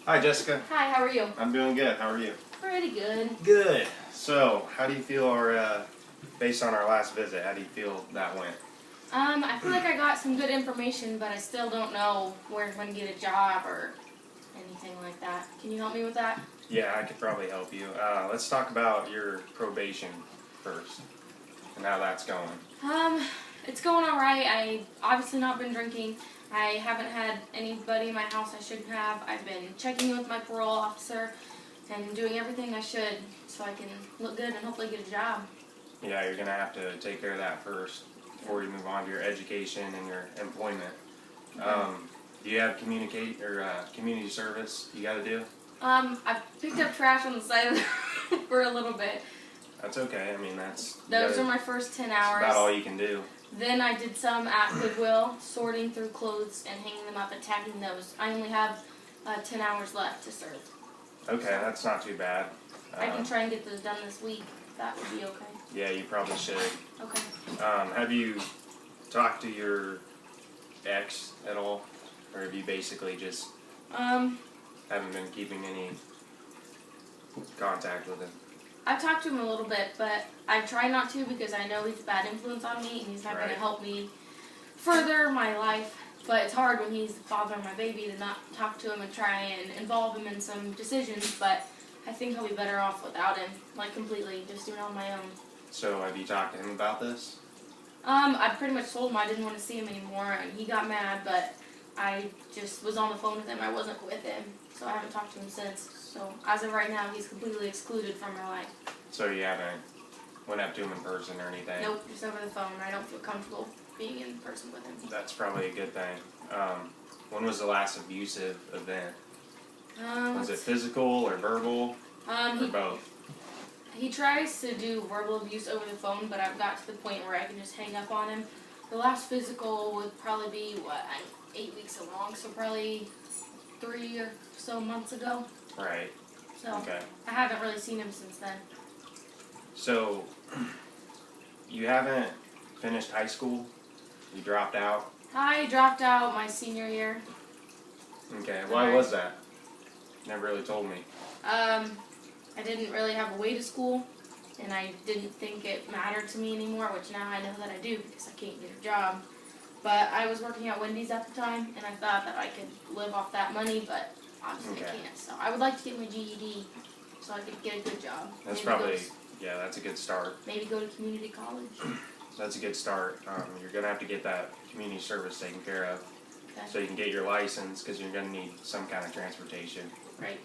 Hi, Jessica. Hi, how are you? I'm doing good. How are you? Pretty good. Good. So, how do you feel based on our last visit, how do you feel that went? I feel like I got some good information, but I still don't know where I'm going to get a job or anything like that. Can you help me with that? Yeah, I could probably help you. Let's talk about your probation first and how that's going. It's going all right. I obviously not been drinking. I haven't had anybody in my house I shouldn't have. I've been checking in with my parole officer and doing everything I should so I can look good and hopefully get a job. Yeah, you're going to have to take care of that first before you move on to your education and your employment. Do you have community service you got to do? I picked up trash on the side of for a little bit. That's okay. I mean, those are my first 10 hours. That's about all you can do. Then I did some at Goodwill, sorting through clothes and hanging them up and tagging those. I only have 10 hours left to serve. Okay, that's not too bad. I can try and get those done this week. If that would be okay. Yeah, you probably should. Okay. Have you talked to your ex at all? Or have you basically just haven't been keeping any contact with him? I've talked to him a little bit, but I try not to because I know he's a bad influence on me and he's not going to help me further my life. But it's hard when he's the father of my baby to not talk to him and try and involve him in some decisions. But I think I'll be better off without him, like completely, just doing it on my own. So have you talked to him about this? I pretty much told him I didn't want to see him anymore, and he got mad, but I just was on the phone with him. I wasn't with him, so I haven't talked to him since. So as of right now, he's completely excluded from my life. So you haven't went up to him in person or anything? Nope, just over the phone. I don't feel comfortable being in person with him. That's probably a good thing. When was the last abusive event? Was it physical or verbal or both? He tries to do verbal abuse over the phone, but I've got to the point where I can just hang up on him. The last physical would probably be, 8 weeks along, so probably 3 or so months ago. Right. So okay. I haven't really seen him since then. So you haven't finished high school? You dropped out? I dropped out my senior year. Okay. Why was that? Never really told me. I didn't really have a way to school, and I didn't think it mattered to me anymore, which now I know that I do because I can't get a job. But I was working at Wendy's at the time, and I thought that I could live off that money, but obviously I can't. So I would like to get my GED so I could get a good job. That's probably, yeah, that's a good start. Maybe go to community college. That's a good start. You're going to have to get that community service taken care of so you can get your license because you're going to need some kind of transportation. Right.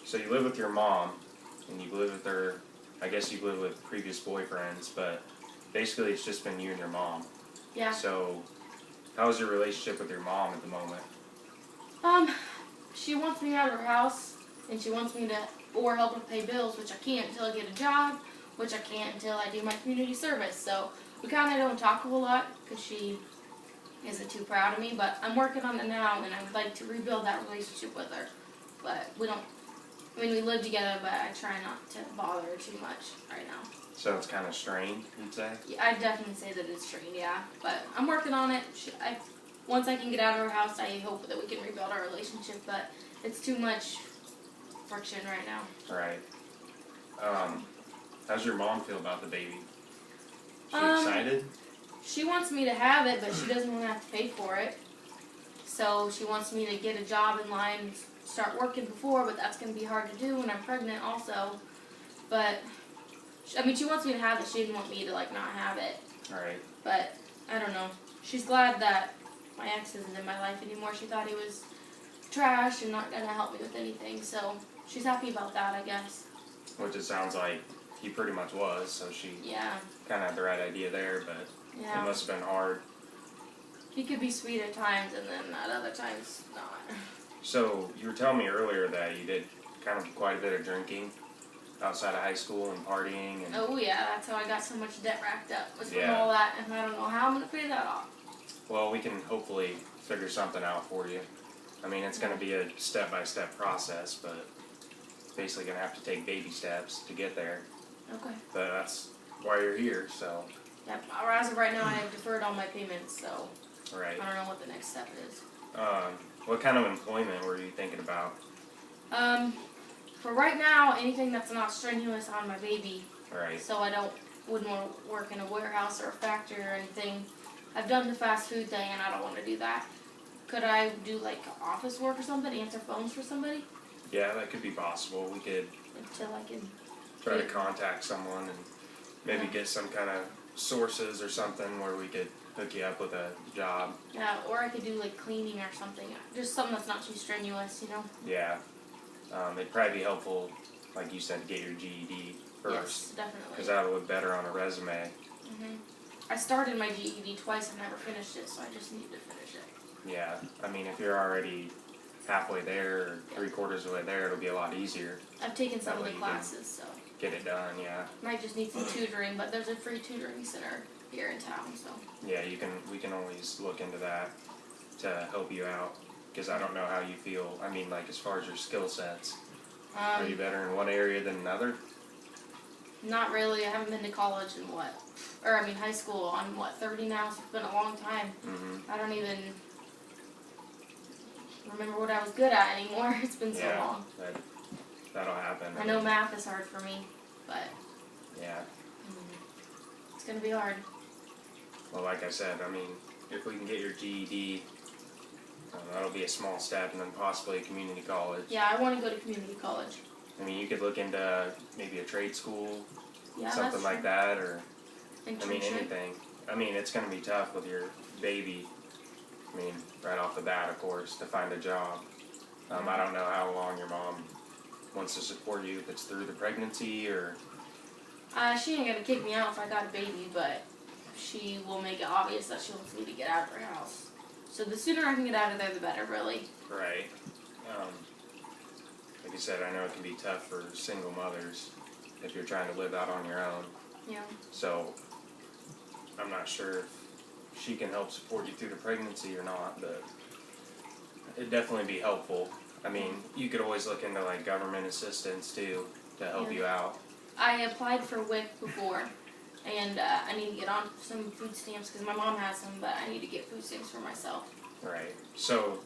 So you live with your mom, and you live with her, I guess you live with previous boyfriends, but basically it's just been you and your mom. Yeah. So how's your relationship with your mom at the moment? She wants me out of her house, and she wants me to help her pay bills, which I can't until I get a job, which I can't until I do my community service. So we kind of don't talk a whole lot because she isn't too proud of me, but I'm working on it now, and I would like to rebuild that relationship with her. But we don't, we live together, but I try not to bother her too much right now. So it's kind of strained, you'd say? Yeah, I'd definitely say that it's strained, yeah. But I'm working on it. Once I can get out of her house, I hope that we can rebuild our relationship, but it's too much friction right now. Right. How's your mom feel about the baby? Is she excited? She wants me to have it, but she doesn't want to have to pay for it. So she wants me to get a job in line and start working before, but that's going to be hard to do when I'm pregnant also. But, I mean, she wants me to have it. She didn't want me to, not have it. Right. But, I don't know. She's glad that my ex isn't in my life anymore. She thought he was trash and not going to help me with anything. So, she's happy about that, I guess. Which it sounds like he pretty much was, so she kind of had the right idea there, but it must have been hard. He could be sweet at times, and then at other times, not. So, you were telling me earlier that you did kind of quite a bit of drinking outside of high school and partying. And oh, yeah, that's how I got so much debt racked up, was from all that, and I don't know how I'm going to pay that off. Well, we can hopefully figure something out for you. I mean, it's going to be a step-by-step process, but basically going to have to take baby steps to get there. Okay. But that's why you're here, so. Yep. As of right now, I have deferred all my payments, so. Right. I don't know what the next step is. What kind of employment were you thinking about? For right now, anything that's not strenuous on my baby. Right. So I wouldn't want to work in a warehouse or a factory or anything. I've done the fast food thing and I don't want to do that. Could I do like office work or something, answer phones for somebody? Yeah, that could be possible. We could Until I can. try to contact someone and maybe get some kind of sources or something where we could hook you up with a job. Yeah, or I could do like cleaning or something. Just something that's not too strenuous, you know? Yeah. It'd probably be helpful, like you said, to get your GED first. Yes, definitely. Because that would look better on a resume. Mhm. I started my GED twice and never finished it, so I just need to finish it. Yeah. I mean, if you're already halfway there or 3/4 of the way there, it'll be a lot easier. I've taken some That of way the you can- classes, so Get it done, yeah. might just need some tutoring, but there's a free tutoring center here in town, so. Yeah, we can always look into that to help you out. Because I don't know how you feel. I mean, like, as far as your skill sets, are you better in one area than another? Not really. I haven't been to college in high school. I'm 30 now, so it's been a long time. Mm-hmm. I don't even remember what I was good at anymore. It's been so Yeah, long. that'll happen. I know math is hard for me, but Yeah. it's gonna be hard. Well, like I said, I mean, if we can get your GED, that'll be a small step, and then possibly a community college. Yeah, I want to go to community college. I mean, you could look into maybe a trade school, Yeah, something that's like true. that, or I mean, Internship. anything. I mean, it's going to be tough with your baby. I mean, right off the bat, of course, to find a job. I don't know how long your mom wants to support you, if it's through the pregnancy or. She ain't gonna kick me out if I got a baby, but she will make it obvious that she wants me to get out of her house. So the sooner I can get out of there, the better, really. Right. Like I said, I know it can be tough for single mothers if you're trying to live out on your own. Yeah. So, I'm not sure if she can help support you through the pregnancy or not, but it'd definitely be helpful. I mean, you could always look into like government assistance too to help Yeah. you out. I applied for WIC before, and I need to get on some food stamps because my mom has them, but I need to get food stamps for myself. Right. So,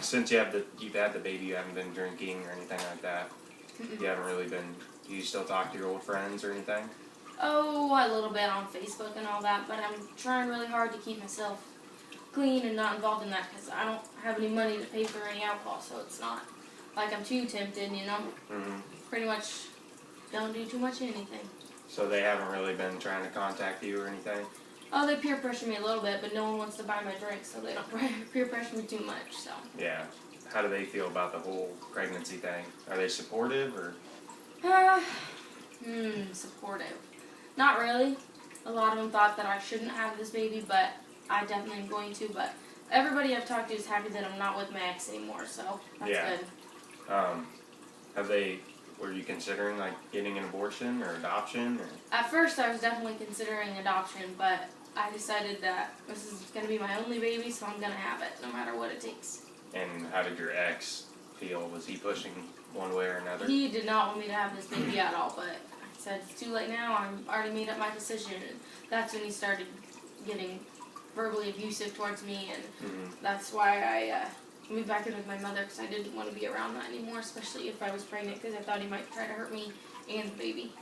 since you've had the baby, you haven't been drinking or anything like that. You haven't really been. Do you still talk to your old friends or anything? Oh, a little bit on Facebook and all that, but I'm trying really hard to keep myself clean and not involved in that because I don't have any money to pay for any alcohol, so it's not like I'm too tempted, you know? Mm-hmm. Pretty much don't do too much of anything. So they haven't really been trying to contact you or anything? Oh, they peer pressure me a little bit, but no one wants to buy my drink, so they don't peer pressure me too much, so. Yeah. How do they feel about the whole pregnancy thing? Are they supportive or? Supportive. Not really. A lot of them thought that I shouldn't have this baby, but I definitely am going to, but everybody I've talked to is happy that I'm not with my ex anymore, so that's Yeah. good. Were you considering like getting an abortion or adoption or? At first I was definitely considering adoption, but I decided that this is going to be my only baby, so I'm going to have it, no matter what it takes. And how did your ex feel? Was he pushing one way or another? He did not want me to have this baby at all, but I said, it's too late now, I'm already made up my decision, and that's when he started getting verbally abusive towards me, and that's why I moved back in with my mother, because I didn't want to be around that anymore, especially if I was pregnant, because I thought he might try to hurt me and the baby.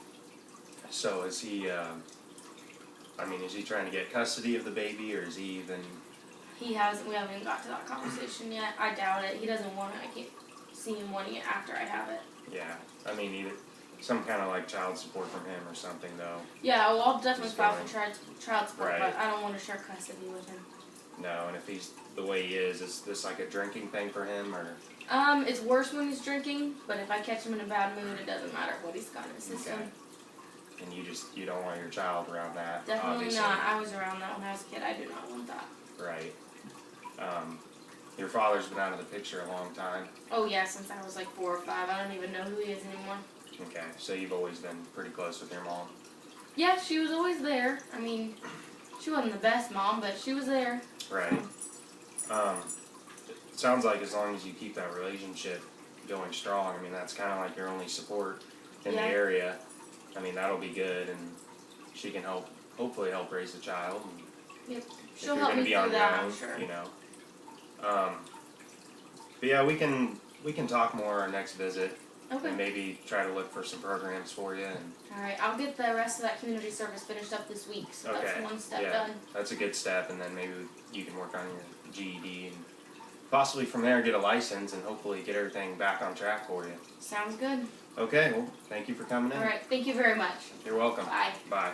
So is he? Is he trying to get custody of the baby, or is he even? We haven't even got to that conversation yet. I doubt it. He doesn't want it. I can't see him wanting it after I have it. Yeah, either some kind of like child support from him or something though. Yeah, well, I'll definitely Just file going- for child support, Right. but I don't want to share custody with him. No, and if he's the way he is this like a drinking thing for him or? It's worse when he's drinking, but if I catch him in a bad mood, it doesn't matter what he's got in his system. Okay. And you don't want your child around that. Definitely obviously. not. I was around that when I was a kid. I do not want that. Right. Your father's been out of the picture a long time. Oh yeah, since I was like 4 or 5. I don't even know who he is anymore. Okay, so you've always been pretty close with your mom. Yeah, she was always there. I mean, she wasn't the best mom, but she was there. Right. It sounds like as long as you keep that relationship going strong, that's kind of like your only support in the Yeah. area. That'll be good, and she can hopefully help raise the child. And Yep. if She'll you're help gonna me be through on that, your I'm own, sure. you know. But yeah, we can talk more our next visit, Okay. and maybe try to look for some programs for you. And Alright, I'll get the rest of that community service finished up this week, so that's Okay, one step yeah. done. that's a good step, and then maybe you can work on your GED and possibly from there get a license and hopefully get everything back on track for you. Sounds good. Okay, well, thank you for coming in. Alright, thank you very much. You're welcome. Bye. Bye.